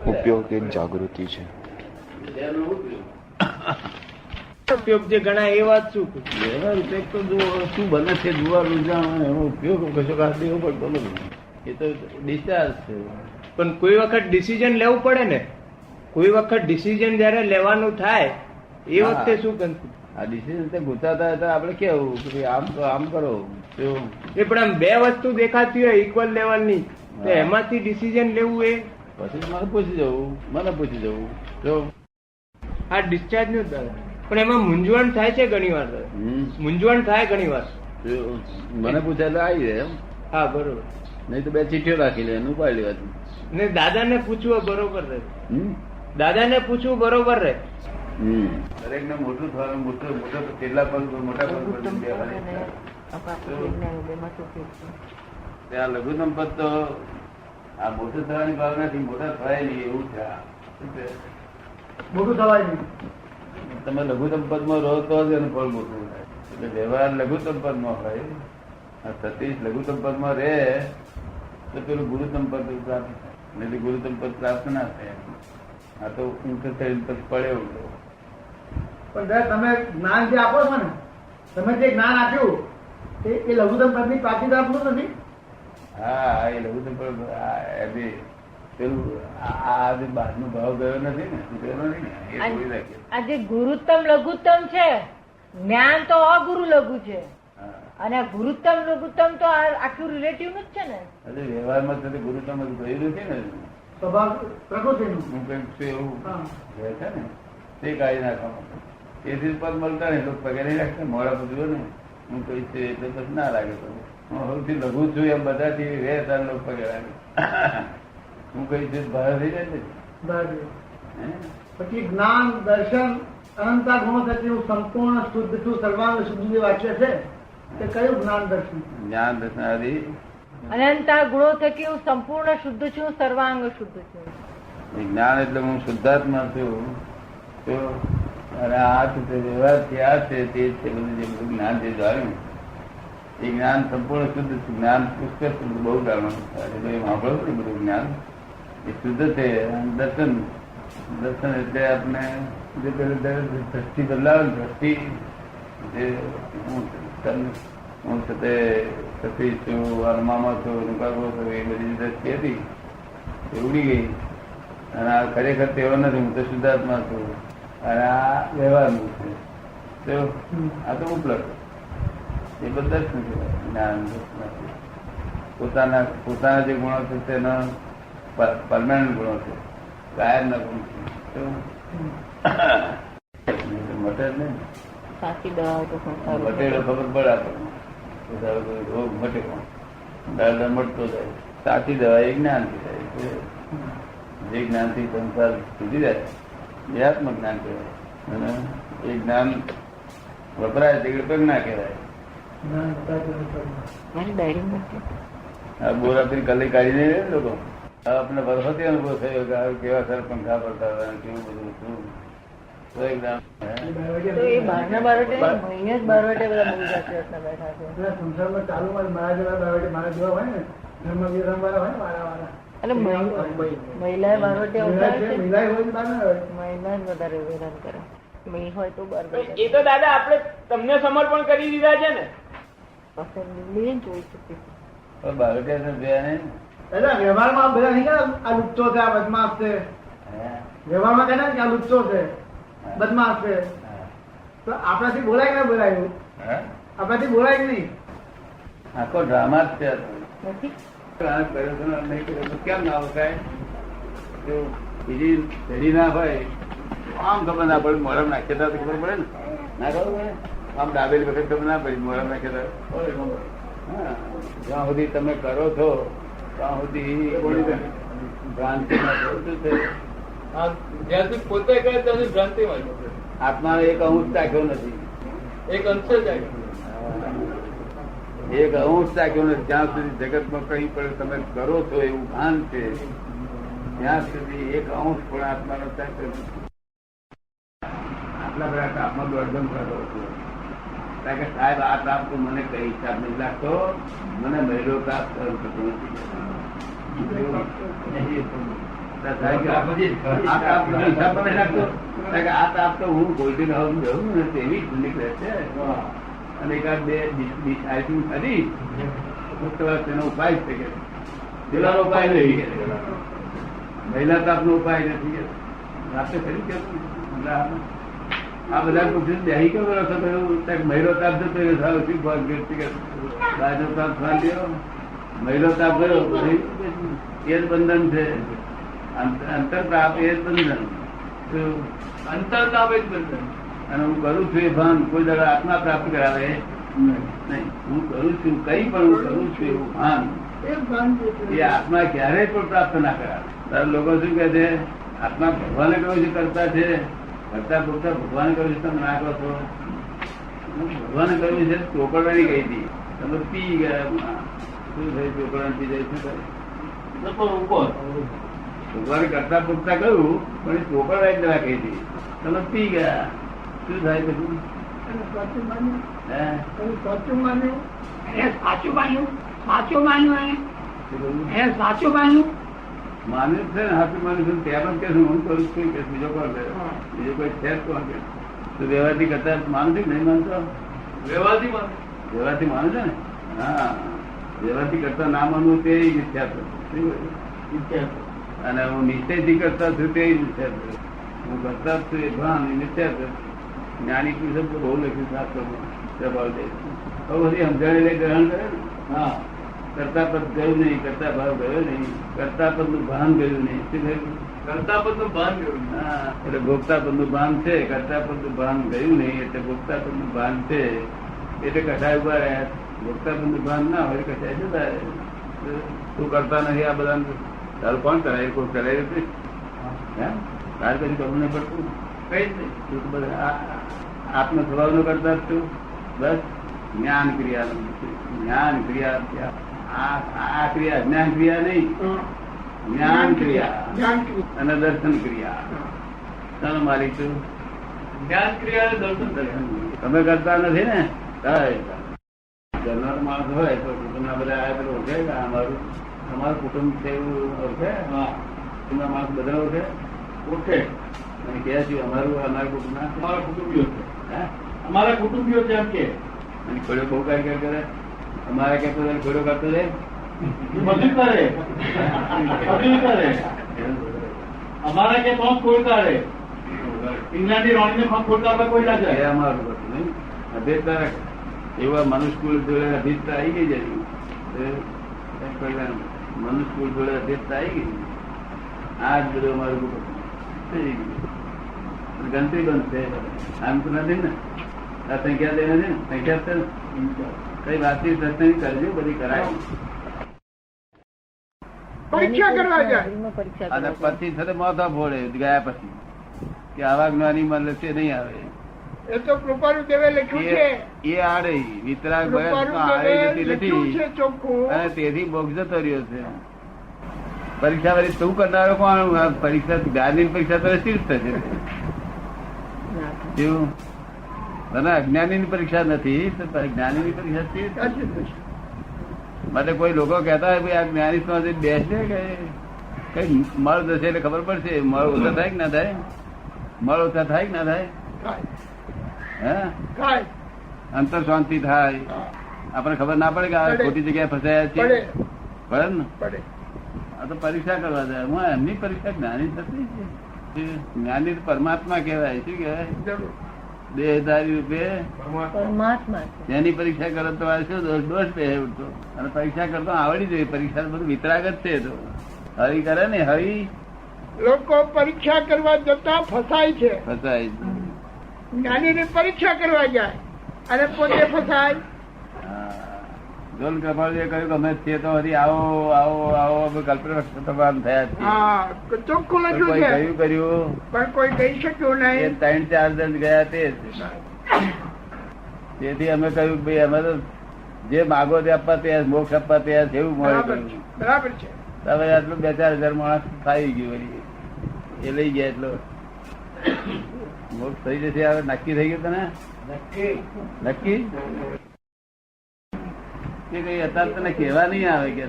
ઉપયોગ એક જાગૃતિ છે. ઉપયોગ જે ગણાય એ વાત શું? વ્યવહાર ઉપયોગ તો શું બને છે જોવાનું જાણ એનો ઉપયોગ કશો ખાસ દેવો પડતો નથી. એ તો ડિસ્ચાર્જ છે. પણ કોઈ વખત ડિસિઝન લેવું પડે ને, કોઈ વખત ડિસિઝન જયારે લેવાનું થાય એ વખતે શું કરવું? આ ડિસિઝન તે ગુચાતા હતા આપણે કેવું કે ભાઈ આમ કરો એ પણ આમ બે વસ્તુ દેખાતી હોય ઇક્વલ લેવલ ની, તો એમાંથી ડિસિઝન લેવું એ પછી મને પૂછી જવું જો આ ડિસ્ચાર્જ નું થાય. પણ એમાં મૂંઝવણ થાય છે ઘણી વાર, મૂંઝવણ થાય ઘણી વાર. મને પૂછે એટલે આવી જાય એમ. હા બરોબર. નહીં તો બે ચીઠીઓ રાખી લે એનું ઉપાડી લેવાતું. ને દાદાને પૂછવું બરોબર રહે, દાદાને પૂછવું બરોબર રહે. દરેક ને મોટું થવાનું મોટો કેટલા પગ મોટા પગ ત્યાં લઘુત્તમ પદ તો આ મોટું થવાની ભાવના થી મોટા થવાય નહીં એવું છે. મોટું થવાય નહીં. તમે લઘુત્તમ પદ માં રહો તો જ એનું ફળ મોટું થાય. એટલે વ્યવહાર લઘુત્તમ પદ માં હોય, સતીશ લઘુત્તમ પદ માં રહે તો પેલું ગુરુત્તમ પદ પ્રાપ્ત થાય, નહીં ગુરુત્તમ પદ પ્રાપ્ત ના થાય. આ તો ઊંચો થઈને પછી પડે એવું. પણ તમે જ્ઞાન જે આપો છો ને, તમે જે જ્ઞાન આપ્યું એ લઘુત્તમ પદ ની પ્રાપ્તિ આપવું નથી. હા એ લઘુત્તમ પદ પેલું આ જે બહાર નો ભાવ ગયો નથી ને, ગયો નથી ને એ જોઈ રાખીએ. આ જે ગુરુત્તમ લઘુત્તમ છે, જ્ઞાન તો અગુરુ લઘુ છે, અને ગુરુત્તમ લઘુત્તમ તો આખું રિલેટિવ નું જ છે ને. એટલે વ્યવહારમાં થતી ગુરુત્તમ ગયું નથી ને, સ્વભાવ પ્રકૃતિનું હું કઈક છું એવું રહે છે ને તે કાઢી નાખવા. તેથી પદ મળતા ને લોકો પગે નહીં રાખતા, મોડા બધું ને હું કઈ છે એટલે પછી ના લાગે. તો હું સૌથી લઘુ છું એમ બધાથી રહે તાર લોકો પગે લાગે. હું કઈ છે બહાર થઈ જાય છે. પછી જ્ઞાન દર્શન અનંતા ગુણો થકી હું સંપૂર્ણ શુદ્ધ છું, સર્વાંગ શુદ્ધ જે વાક્ય છે તે કયું જ્ઞાન દર્શન? જ્ઞાન દર્શન આદિ અનંતા ગુણો થકી હું સંપૂર્ણ શુદ્ધ છું, સર્વાંગ શુદ્ધ છું. જ્ઞાન એટલે હું શુદ્ધાત્મા છું. અને આ વ્યવહાર થયા છે તે બધું જે બધું જ્ઞાન જે જાણ્યું એ જ્ઞાન સંપૂર્ણ શુદ્ધ છે. જ્ઞાન પુષ્કળ શુદ્ધ બહુ જાણવાનું સાંભળો ને બધું જ્ઞાન એ શુદ્ધ છે. દર્શન એટલે આપણે જે પેલું દ્રષ્ટિ બદલાવે દ્રષ્ટિ જે હું સાથે સતી છું, અરમામાં છું, નુકાગો છું, એ બધી દ્રષ્ટિ હતી એ ઉડી ગઈ. અને આ ખરેખર તેવો નથી, હું તો શુદ્ધાત્મા છું. અને આ વ્યવહારનું છે. આ તો ઉપલબ્ધ એ બધા જ જ્ઞાન પોતાના જે ગુણો છે તેના પરમાનન્ટ ગુણો છે, કાયમના ગુણ છે. મટે ને સાચી દવા મટેલો ખબર પડે આપણને રોગ મટે દર્દ મટતો જાય. સાચી દવા એ જ્ઞાનથી થાય. જે જ્ઞાનથી સંસાર સુધી જાય એ આત્મજ્ઞાન કહેવાય. અને એ જ્ઞાન વપરાય તે પ્રજ્ઞા કહેવાય. આ બોર આપીને કલી કાઢી નહીં લોકો. આપણે વર્ષોથી અનુભવ થયો કે કેવા સર પંખા પડતા હતા, કેવું બધું શું. સંસારમાં ચાલુ મારા જેવા બારવટે મારા જેવા હોય ને ઘરમાં વિરમ વાળા હોય ને વાળા મહિલા બારવટે મહિલા હોય મહિલા વધારે હેરાન કરે. મેં હોય તો એ તો દાદા આપણે તમને સમર્પણ કરી દીધા છે ને. જોઈ શકીએ વ્યવહારમાં બધા નહીં કે આ લુચ્ચો છે, આ બદમાશ છે. વ્યવહારમાં કહે ને કે આ લુચ્ચો છે, બદમાશ છે, તો આપણાથી બોલાય કે ના બોલાયું? આપણાથી બોલાય કે નહીં? આખો ડ્રામા જ છે. નથી કેમ ના થાય? જો બીજી પેઢી ના હોય આમ ખબર ના પડે, મોરમ નાખ્યા તો ખબર પડે ને. ના ખબર પડે આમ દાબેલી વખત ખબર ના પડી, મોરમ નાખ્યા. જ્યાં સુધી તમે કરો છો ત્યાં સુધી ભ્રાંતિ પોતે કહે ત્યાં ભ્રાંતિમાં આત્મા એક અંશ ચાખ્યો નથી, એક અંશ જ એક અંશ ચાખ્યો નથી. જ્યાં સુધી જગતમાં કઈ પણ તમે કરો છો એવું ભાન છે ત્યાં સુધી એક અંશ પણ આત્માનો ચાખ્યો નથી. આટલા બધા તાપમાં દોડધમ કરો છો કે સાહેબ આ તાપ તો મને કઈ હિસાબ નહીં લાગતો, મને મહિલો તાપ થતો નથી. થાય કે આ તાપ બધો હિસાબ પણ નહીં રાખતો. કારણ કે આ તાપ તો હું ગોલ્ડન હાઉસ જવું ને તેવી ઠંડી રહે છે. અને એકાદ બે આઈસ્ક્રીમ ખાધી તેનો ઉપાય છે કે પેલાનો ઉપાય નહીં, મહિલા તાપનો ઉપાય નથી. રાતે ફરી કેવું આ બધા પૂછ્યું બેહી કેવો રસ્તો થયો, મહિલો તાપ જતો બાજુ તાપ થયો, મહિલો તાપ ગયો, એ જ બંધન છે. અંતર તાપ એ જ બંધન, અંતર તાપ એ જ બંધન. અને હું કરું છું એ ભાન કોઈ દાડા આત્મા પ્રાપ્ત કરાવે નહીં. હું કરું છું કઈ પણ હું કરું છું એવું ભાન એ આત્મા ક્યારેય પણ પ્રાપ્ત ના કરાવે. તારા લોકો શું કે છે, આત્મા ભગવાને કહ્યું છે કરતા છે, કરતા પૂરતા ભગવાને કહ્યું છે તમે ના કહો છો. ભગવાને કહ્યું છે ચોપડવાની ગઈ હતી, તમે પી ગયા. શું થયું ચોપડવાની પી જાય છે? ભગવાને કરતા પૂરતા કહ્યું પણ ચોપડવાની જવા કહી હતી, તમે પી ગયા. શું થાય પછી? સાચું માન્યું, સાચું માન્યું, સાચું માન્યું, સાચું માન્યું, સાચું માન્યું માન્યું છે ને, હાથું માન્યું છે. ત્યાં પણ કે હું કરું છું કે બીજો કોણ કરે, બીજો કોઈ છે કોણ કે વ્યવહારથી કરતા માનું છે કે નહીં માનતો? વ્યવહારથી માનું છે ને. હા, વ્યવહારથી કરતા ના માનવું તે મિથ્યા. અને હું નિશ્ચયથી કરતા છું તે મિથ્યા. હું કરતા છું એ ભાન મિથ્યા. જ્ઞાની પુરુષ બહુ લખ્યું શાસ્ત્રોમાં પ્રભાવ દે. બધી સમજાણી લઈ ગ્રહણ કરે ને. હા, કરતા પદ ગયું નહીં, કરતા ભાવ ગયો નહીં, કરતા પદ નું ભાન ગયું નહીં. શું થયું? કરતા પદ નું ભાન ગયું. હા, એટલે ભોગતા પદ નું ભાન છે, કરતા પદ નું ભાન ગયું નહીં. એટલે ભોગતા પદ નું ભાન છે એટલે કસાય ઉભા રહ્યા. ભોગતા પદ નું ભાન ના હોય કસાય જતા રહે. તું કરતા નથી આ બધા તારું કોણ કરાય? કોઈ કરાય નથી. તાર કશું કરવું નહીં પડતું કઈ જ નહીં. તું તો બધા આત્મ સ્વભાવ નું કરતા જ તું. બસ જ્ઞાન ક્રિયા, જ્ઞાન ક્રિયા. આ ક્રિયા જ્ઞાન ક્રિયા નહીં, જ્ઞાન ક્રિયા અને દર્શન ક્રિયા. તમે મારી છું જ્ઞાન ક્રિયા દર્શન. તમે કરતા નથી ને. ઘરનો માણસ હોય તો કુટુંબના બધા આવ્યા પેલું ઓળખે અમારું તમારું કુટુંબ છે એવું ઓળખે. કુટુંબના માણસ બધા ઓળખે ઓળખે અને કે છે અમારું અમારા કુટુંબના અમારા કુટુંબીઓ છે. અમારા કુટુંબીઓ છે એમ કે ખોડ્યો બહુ કાર્ય કરે. અમારે કે ખોડ્યો કરતો રહે, બધું કરે, બધું કરે. અમારા કે તો ખોડ કાઢે. ઇંગ્લેન્ડની રોણીને ખોડ કાઢવા કોઈ ના જાય. અમારું બધું નહીં. અભેદતા એવા મનુષ્કુળ જોડે અભેદતા આવી ગઈ જાય. મનુષ્કુળ જોડે અભેદતા આવી ગઈ. આ જ બધું અમારું ગણતરી બંધ છે. આમ તો નથી ને. આ સંખ્યા દે નથી ને. સંખ્યા કઈ વાતચીત સત્સંગ કરજો, બધી કરાય. પરીક્ષા કરવા જાય અને પછી સાથે માથા ફોડે ગયા પછી કે આવા જ્ઞાની મળે છે નહીં આવે. એ તો કૃપાલુ દેવે લખ્યું છે. એ આડે વિતરાગ નથી અને તેથી મોક્ષ જતો રહ્યો છે. પરીક્ષા વળી તું કરનારો કોણ? પરીક્ષા જ્ઞાની પરીક્ષા તો સ્થિર થશે. કેવું? તને અજ્ઞાની ની પરીક્ષા નથી, જ્ઞાની ની પરીક્ષા સ્થિર થશે. માટે કોઈ લોકો કહેતા હોય ભાઈ આ જ્ઞાની સમાજ બેસશે કે કઈ મળ જશે એટલે ખબર પડશે. મળ ઓછા થાય કે ના થાય? મળ ઓછા થાય કે ના થાય? હે, અંતર શાંતિ થાય. આપણને ખબર ના પડે કે આ ખોટી જગ્યાએ ફસાયા છે. પડે ને? આ તો પરીક્ષા કરવા જાય. હું એમની પરીક્ષા જ્ઞાની થતી છે. જ્ઞાની પરમાત્મા કહેવાય. શું કહેવાય? દેહધારી રૂપે પરમાત્મા. એની પરીક્ષા કરો તો શું દોષ પે ઉઠતો. અને પરીક્ષા કરતો આવડી જોઈએ. પરીક્ષા બધું વિતરાગત છે. તો હરી કરે ને, હરી લોકો પરીક્ષા કરવા જતા ફસાય છે. ફસાય જ્ઞાની ની પરીક્ષા કરવા જાય અને પોતે ફસાય. જોન કપાળીએ કહ્યું કે અમે છીએ તો હરી આવો આવો આવો કલ્પના થયા છે. ચોખ્ખું લખ્યું છે. કયું કર્યું પણ કોઈ કહી શક્યું નહીં. 3-4 જણ ગયા તે. તેથી અમે કહ્યું ભાઈ અમે તો જે માગો તે આપવા તૈયાર, મોક્ષ આપવા તૈયાર છે. એવું મળે. બરાબર છે. હવે આટલું 2-4 હજાર માણસ થઈ ગયું વળી. એ લઈ ગયા એટલો મોક્ષ થઈ જશે. હવે નક્કી થઈ ગયું તને? નક્કી કે કઈ અત્યારે તને કેવા નહીં આવે કે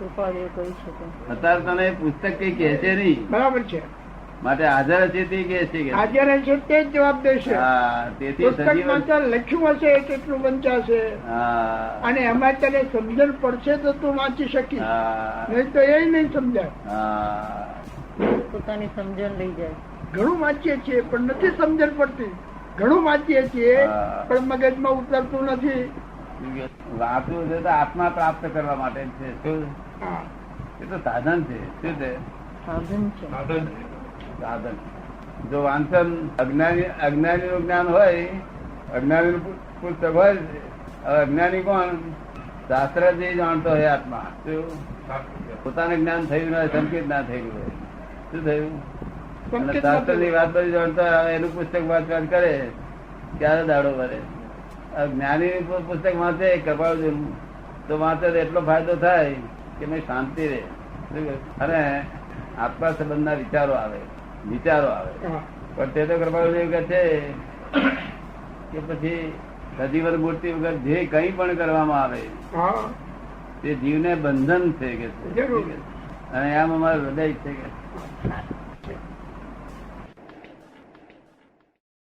કૃપાદેવ કહી શકે. અત્યારે તને પુસ્તક કઈ કહે છે નહીં, બરાબર છે. માટે હાજર છે તે કહે છે કે હાજર છે તે જ જવાબ દેશે. હા, તેથી પુસ્તકમાં સજીવન. તો લખ્યું હશે કેટલું વંચાશે, હા, અને એમાં તને સમજણ પડશે તો તું વાંચી શકીશ, હા, નહીં તો એ નહીં સમજાય. હા. પોતાની સમજણ લઈ જાય. ઘણું વાંચીએ છીએ પણ નથી સમજણ પડતી, ઘણું વાંચીએ છીએ હા. પણ મગજમાં ઉતરતું નથી. વાંચવું છે તો આત્મા પ્રાપ્ત કરવા માટે જ છે. શું? હા. એ તો સાધન છે. શું છે? સાધન છે. સાધન. જો વાંચન અજ્ઞાની નું જ્ઞાન હોય, અજ્ઞાની નું પુસ્તક હોય, હવે અજ્ઞાની કોણ? શાસ્ત્ર જે જાણતો હોય આત્મા. શું? પોતાનું જ્ઞાન થયું ના હોય, સંકેત ના થયું હોય. શું થયું? અને શાસ્ત્ર ની વાત બધી જાણતો હોય, હવે એનું પુસ્તક વાંચવાન કરે ક્યારે દાડો ભરે. જ્ઞાની પુસ્તક વાંચે કૃપાળુજી તો વાંચે તો એટલો ફાયદો થાય કે મેં શાંતિ રહે. અને આત્મા સંબંધના વિચારો આવે. હા. પણ તે તો કૃપાળુજી કહે છે કે પછી સજીવન મૂર્તિ વગર જે કંઈ પણ કરવામાં આવે હા. તે જીવને બંધન છે કે છે. જરૂર. અને આમ અમારું હૃદય છે કે